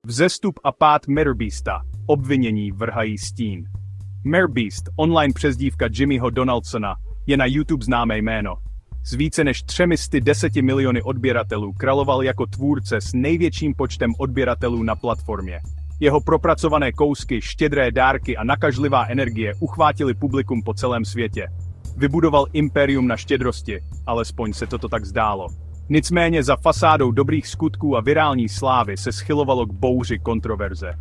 Vzestup a pád MrBeasta. Obvinění vrhají stín. MrBeast, online přezdívka Jimmyho Donaldsona, je na YouTube známé jméno. S více než 310 miliony odběratelů královal jako tvůrce s největším počtem odběratelů na platformě. Jeho propracované kousky, štědré dárky a nakažlivá energie uchvátily publikum po celém světě. Vybudoval impérium na štědrosti, alespoň se toto tak zdálo. Nicméně za fasádou dobrých skutků a virální slávy se schylovalo k bouři kontroverze.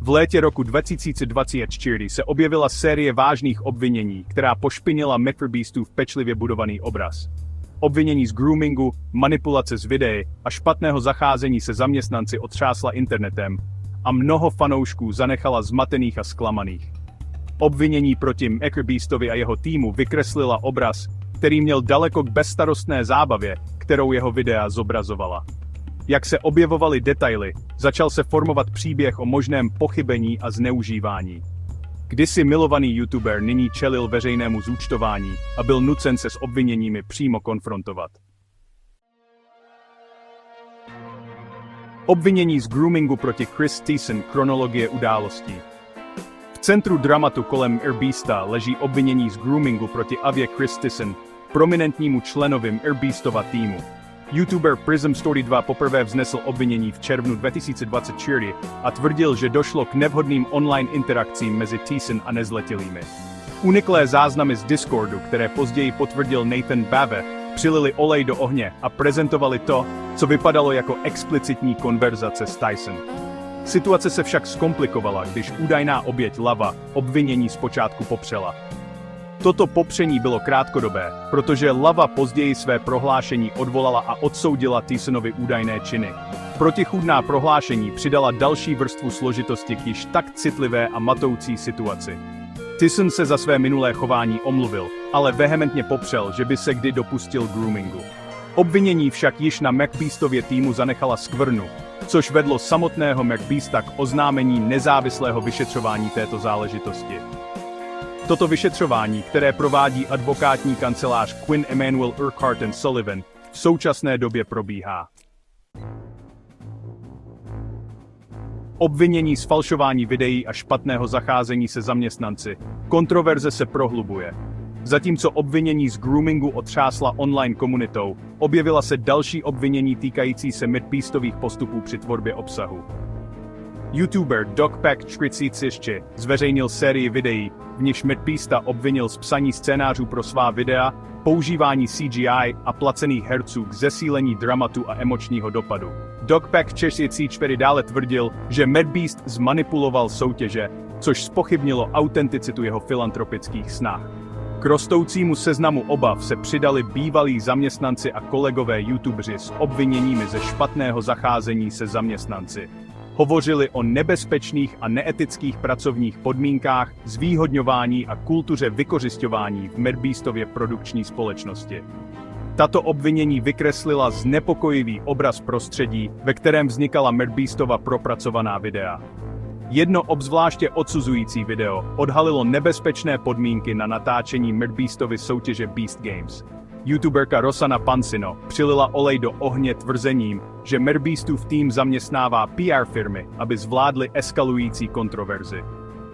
V létě roku 2024 se objevila série vážných obvinění, která pošpinila MrBeastův pečlivě budovaný obraz. Obvinění z groomingu, manipulace s videí a špatného zacházení se zaměstnanci otřásla internetem a mnoho fanoušků zanechala zmatených a zklamaných. Obvinění proti MrBeastovi a jeho týmu vykreslila obraz, který měl daleko k bezstarostné zábavě, kterou jeho videa zobrazovala. Jak se objevovaly detaily, začal se formovat příběh o možném pochybení a zneužívání. Kdysi milovaný YouTuber nyní čelil veřejnému zúčtování a byl nucen se s obviněními přímo konfrontovat. Obvinění z groomingu proti Chris Thiessen, chronologie událostí. V centru dramatu kolem MrBeasta leží obvinění z groomingu proti Avě Chris Thiessen, prominentnímu členovi MrBeastova týmu. YouTuber Prism Story 2 poprvé vznesl obvinění v červnu 2024 a tvrdil, že došlo k nevhodným online interakcím mezi Thiessen a nezletilými. Uniklé záznamy z Discordu, které později potvrdil Nathan Bave, přilili olej do ohně a prezentovali to, co vypadalo jako explicitní konverzace s Thiessen. Situace se však zkomplikovala, když údajná oběť Lava obvinění zpočátku popřela. Toto popření bylo krátkodobé, protože Lava později své prohlášení odvolala a odsoudila Thiessenovi údajné činy. Protichůdná prohlášení přidala další vrstvu složitosti k již tak citlivé a matoucí situaci. Thiessen se za své minulé chování omluvil, ale vehementně popřel, že by se kdy dopustil groomingu. Obvinění však již na MrBeastově týmu zanechala skvrnu, což vedlo samotného MrBeasta k oznámení nezávislého vyšetřování této záležitosti. Toto vyšetřování, které provádí advokátní kancelář Quinn Emanuel Urquhart & Sullivan, v současné době probíhá. Obvinění z falšování videí a špatného zacházení se zaměstnanci. Kontroverze se prohlubuje. Zatímco obvinění z groomingu otřásla online komunitou, objevila se další obvinění týkající se MrBeastových postupů při tvorbě obsahu. YouTuber DocPack43 zveřejnil sérii videí, v nichž MrBeasta obvinil z psaní scénářů pro svá videa, používání CGI a placených herců k zesílení dramatu a emočního dopadu. DocPack44 dále tvrdil, že MrBeast zmanipuloval soutěže, což zpochybnilo autenticitu jeho filantropických snah. K rostoucímu seznamu obav se přidali bývalí zaměstnanci a kolegové YouTubeři s obviněními ze špatného zacházení se zaměstnanci. Hovořili o nebezpečných a neetických pracovních podmínkách, zvýhodňování a kultuře vykořisťování v MrBeastově produkční společnosti. Tato obvinění vykreslila znepokojivý obraz prostředí, ve kterém vznikala MrBeastova propracovaná videa. Jedno obzvláště odsuzující video odhalilo nebezpečné podmínky na natáčení MrBeastovy soutěže Beast Games. YouTuberka Rosanna Pansino přilila olej do ohně tvrzením, že MrBeastův tým zaměstnává PR firmy, aby zvládli eskalující kontroverzi.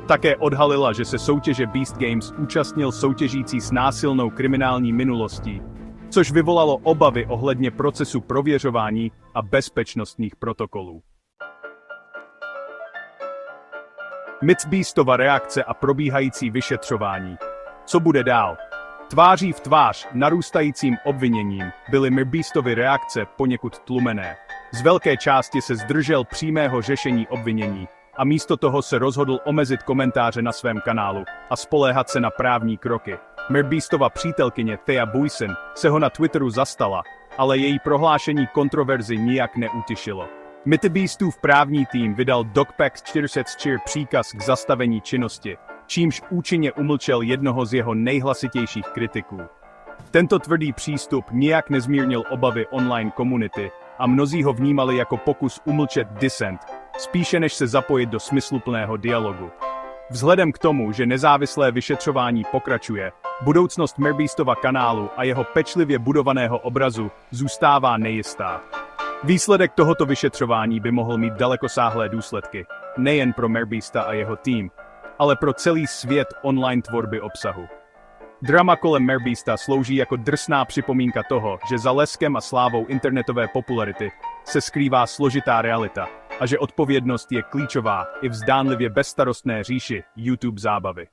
Také odhalila, že se soutěže Beast Games účastnil soutěžící s násilnou kriminální minulostí, což vyvolalo obavy ohledně procesu prověřování a bezpečnostních protokolů. MrBeastova reakce a probíhající vyšetřování. Co bude dál? Tváří v tvář narůstajícím obviněním byly MrBeastovy reakce poněkud tlumené. Z velké části se zdržel přímého řešení obvinění a místo toho se rozhodl omezit komentáře na svém kanálu a spoléhat se na právní kroky. MrBeastova přítelkyně Thea Buissen se ho na Twitteru zastala, ale její prohlášení kontroverzi nijak neutěšilo. MrBeastův právní tým vydal DocPack44 příkaz k zastavení činnosti, čímž účinně umlčel jednoho z jeho nejhlasitějších kritiků. Tento tvrdý přístup nijak nezmírnil obavy online komunity a mnozí ho vnímali jako pokus umlčet dissent, spíše než se zapojit do smysluplného dialogu. Vzhledem k tomu, že nezávislé vyšetřování pokračuje, budoucnost MrBeastova kanálu a jeho pečlivě budovaného obrazu zůstává nejistá. Výsledek tohoto vyšetřování by mohl mít dalekosáhlé důsledky, nejen pro MrBeasta a jeho tým, ale pro celý svět online tvorby obsahu. Drama kolem MrBeasta slouží jako drsná připomínka toho, že za leskem a slávou internetové popularity se skrývá složitá realita a že odpovědnost je klíčová i v zdánlivě bezstarostné říši YouTube zábavy.